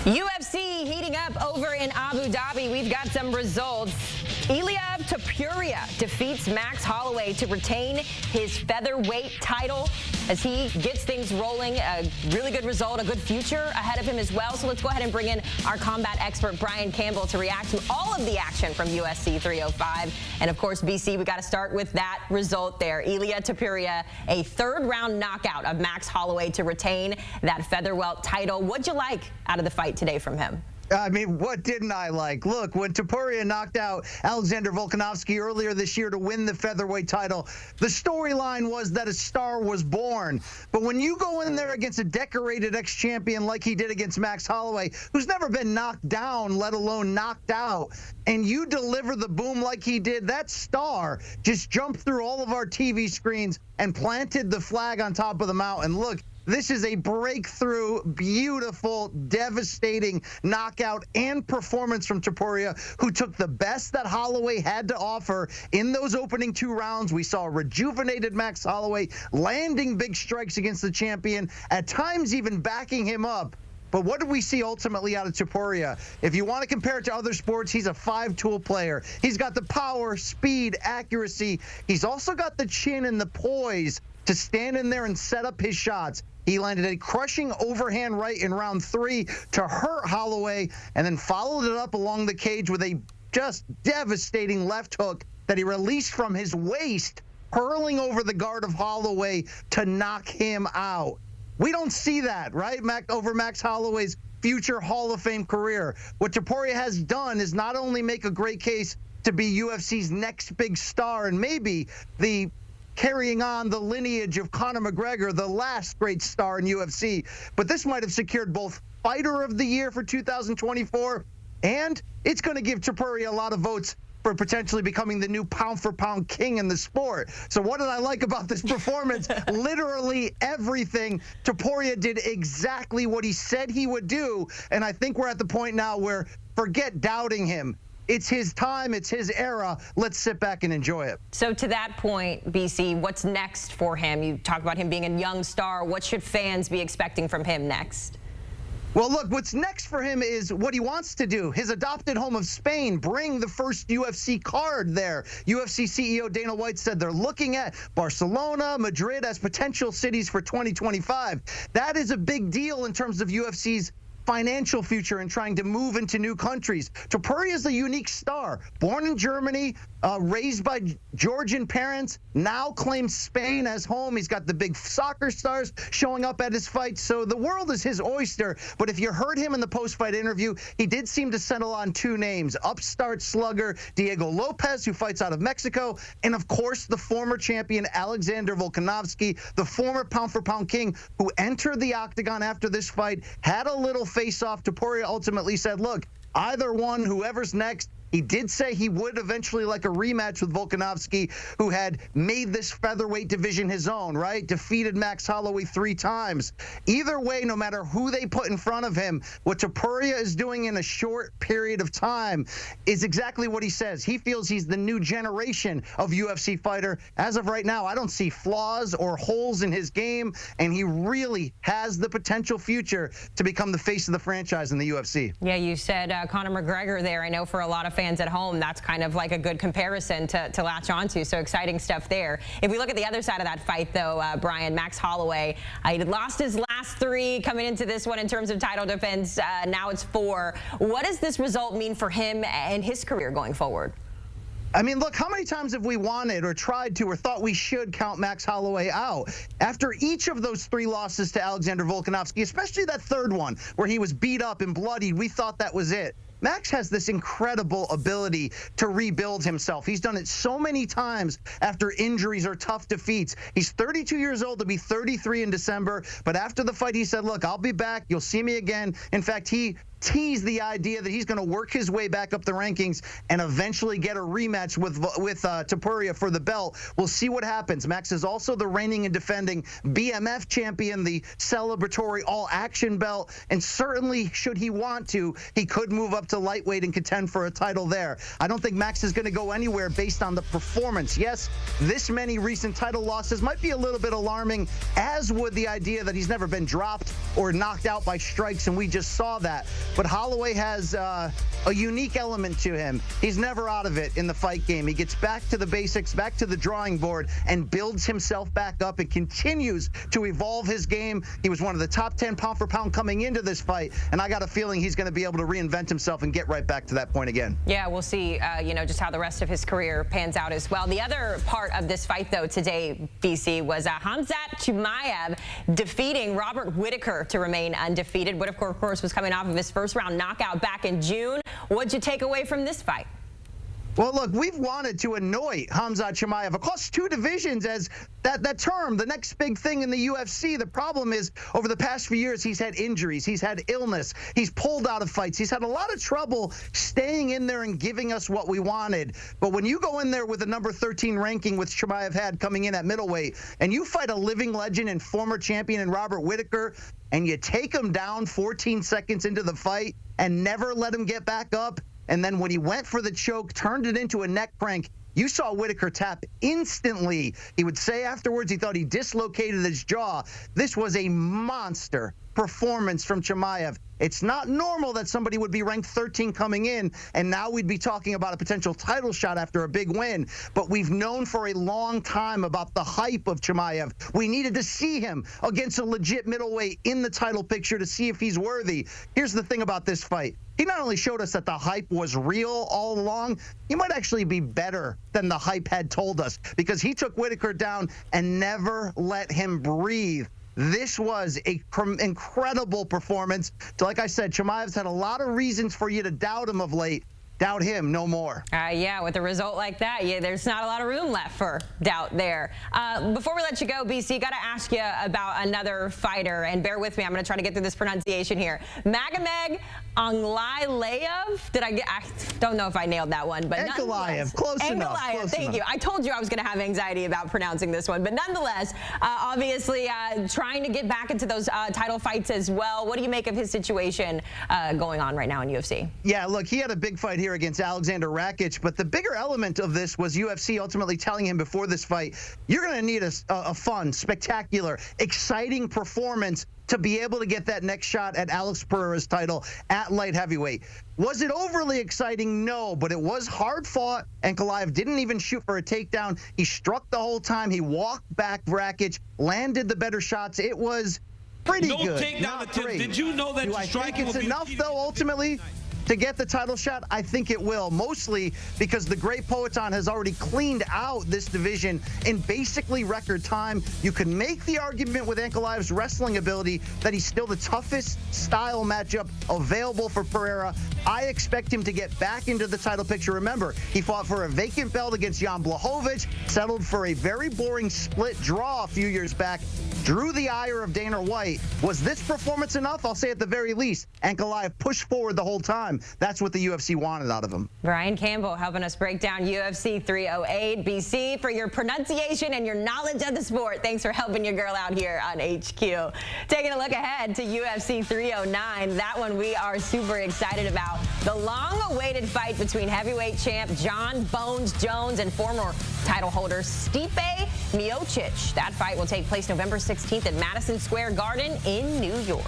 UFC heating up over in Abu Dhabi. We've got some results. Ilia Topuria defeats Max Holloway to retain his featherweight title as he gets things rolling. A really good result, a good future ahead of him as well. So let's go ahead and bring in our combat expert, Brian Campbell, to react to all of the action from UFC 305. And of course, BC, we got to start with that result there. Ilia Topuria, a third-round knockout of Max Holloway to retain that featherweight title. What'd you like out of the fight today from him? I mean, what didn't I like? Look, when Topuria knocked out Alexander Volkanovski earlier this year to win the featherweight title, the storyline was that a star was born. But when you go in there against a decorated ex-champion like he did against Max Holloway, who's never been knocked down, let alone knocked out, and you deliver the boom like he did, that star just jumped through all of our TV screens and planted the flag on top of the mountain. Look, this is a breakthrough, beautiful, devastating knockout and performance from Topuria, who took the best that Holloway had to offer in those opening two rounds. We saw a rejuvenated Max Holloway landing big strikes against the champion, at times even backing him up. But what did we see ultimately out of Topuria? If you want to compare it to other sports, he's a five-tool player. He's got the power, speed, accuracy. He's also got the chin and the poise to stand in there and set up his shots. He landed a crushing overhand right in round 3 to hurt Holloway, and then followed it up along the cage with a just devastating left hook that he released from his waist, hurling over the guard of Holloway to knock him out. We don't see that, right, over Max Holloway's future Hall of Fame career. What Topuria has done is not only make a great case to be UFC's next big star and maybe the carrying on the lineage of Conor McGregor, the last great star in UFC. But this might have secured both Fighter of the Year for 2024, and it's going to give Topuria a lot of votes for potentially becoming the new pound-for-pound king in the sport. So what did I like about this performance? Literally everything. Topuria did exactly what he said he would do, and I think we're at the point now where forget doubting him. It's his time. It's his era. Let's sit back and enjoy it. So to that point, BC, what's next for him? You talk about him being a young star. What should fans be expecting from him next? Well, look, what's next for him is what he wants to do. His adopted home of Spain, bring the first UFC card there. UFC CEO Dana White said they're looking at Barcelona, Madrid as potential cities for 2025. That is a big deal in terms of UFC's financial future and trying to move into new countries. Topuria is a unique star. Born in Germany, raised by Georgian parents, now claims Spain as home. He's got the big soccer stars showing up at his fights. So the world is his oyster. But if you heard him in the post-fight interview, he did seem to settle on two names: upstart slugger Diego Lopez, who fights out of Mexico, and of course the former champion Alexander Volkanovski, the former pound-for-pound king, who entered the octagon after this fight, had a little face-off. Topuria ultimately said, look, either one, whoever's next. He did say he would eventually like a rematch with Volkanovski, who had made this featherweight division his own, right? Defeated Max Holloway 3 times. Either way, no matter who they put in front of him, what Topuria is doing in a short period of time is exactly what he says. He feels he's the new generation of UFC fighter. As of right now, I don't see flaws or holes in his game, and he really has the potential future to become the face of the franchise in the UFC. Yeah, you said Conor McGregor there. I know for a lot of fans at home, that's kind of like a good comparison to latch onto. So exciting stuff there. If we look at the other side of that fight, though, Brian, Max Holloway, he lost his last 3 coming into this one in terms of title defense. Now it's 4. What does this result mean for him and his career going forward? I mean, look, how many times have we wanted or tried to or thought we should count Max Holloway out? After each of those 3 losses to Alexander Volkanovski, especially that third one where he was beat up and bloodied, we thought that was it. Max has this incredible ability to rebuild himself. He's done it so many times after injuries or tough defeats. He's 32 years old, to be 33 in December. But after the fight, he said, look, I'll be back. You'll see me again. In fact, he teased the idea that he's going to work his way back up the rankings and eventually get a rematch with Topuria for the belt. We'll see what happens. Max is also the reigning and defending BMF champion, the celebratory all-action belt, and certainly, should he want to, he could move up to lightweight and contend for a title there. I don't think Max is going to go anywhere based on the performance. Yes, this many recent title losses might be a little bit alarming, as would the idea that he's never been dropped or knocked out by strikes, and we just saw that. but Holloway has a unique element to him. He's never out of it in the fight game. He gets back to the basics, back to the drawing board, and builds himself back up and continues to evolve his game. He was one of the top 10 pound for pound coming into this fight, and I got a feeling he's going to be able to reinvent himself and get right back to that point again. Yeah, we'll see, just how the rest of his career pans out as well. The other part of this fight, though, today, BC, was Khamzat Chimaev defeating Robert Whittaker to remain undefeated. Whittaker, of course, was coming off of his first-round knockout back in June. What'd you take away from this fight? Well, look, we've wanted to anoint Khamzat Chimaev across 2 divisions as that term, the next big thing in the UFC. The problem is, over the past few years, he's had injuries, he's had illness, he's pulled out of fights, he's had a lot of trouble staying in there and giving us what we wanted. But when you go in there with a number 13 ranking, which Chimaev had coming in at middleweight, and you fight a living legend and former champion in Robert Whittaker, and you take him down 14 seconds into the fight and never let him get back up, and then when he went for the choke, turned it into a neck crank, you saw Whittaker tap instantly. He would say afterwards he thought he dislocated his jaw. This was a monster performance from Chimaev. It's not normal that somebody would be ranked 13 coming in, and now we'd be talking about a potential title shot after a big win. But we've known for a long time about the hype of Chimaev. We needed to see him against a legit middleweight in the title picture to see if he's worthy. Here's the thing about this fight. He not only showed us that the hype was real all along, he might actually be better than the hype had told us, because he took Whittaker down and never let him breathe. This was an incredible performance. So like I said, Chimaev's had a lot of reasons for you to doubt him of late. Doubt him no more. Yeah, with a result like that, there's not a lot of room left for doubt there. Before we let you go, BC, got to ask you about another fighter, and bear with me, I'm going to try to get through this pronunciation here. Magomed Ankalaev. I don't know if I nailed that one, but Ankalaev, close enough. Thank you. I told you I was going to have anxiety about pronouncing this one, but nonetheless, obviously trying to get back into those title fights as well. What do you make of his situation going on right now in UFC? Yeah, look, he had a big fight here against Alexander Rakic, but the bigger element of this was UFC ultimately telling him before this fight, you're going to need a fun, spectacular, exciting performance to be able to get that next shot at Alex Pereira's title at light heavyweight. Was it overly exciting? No, but it was hard fought, and Ankalaev didn't even shoot for a takedown. He struck the whole time. He walked back Rakic, landed the better shots. It was pretty good. No takedown attempt. Did you know that Do I think it's enough, though, ultimately, to get the title shot? I think it will, mostly because the great Poatan has already cleaned out this division in basically record time. You can make the argument with Ankalaev's wrestling ability that he's still the toughest style matchup available for Pereira. I expect him to get back into the title picture. Remember, he fought for a vacant belt against Jan Blachowicz, settled for a very boring split draw a few years back, drew the ire of Dana White. Was this performance enough? I'll say at the very least, Ankalaev pushed forward the whole time. That's what the UFC wanted out of him. Brian Campbell helping us break down UFC 308. BC, for your pronunciation and your knowledge of the sport. Thanks for helping your girl out here on HQ. Taking a look ahead to UFC 309. That one we are super excited about. The long-awaited fight between heavyweight champ John Bones Jones and former title holder Stipe Miocic. That fight will take place November 16th at Madison Square Garden in New York.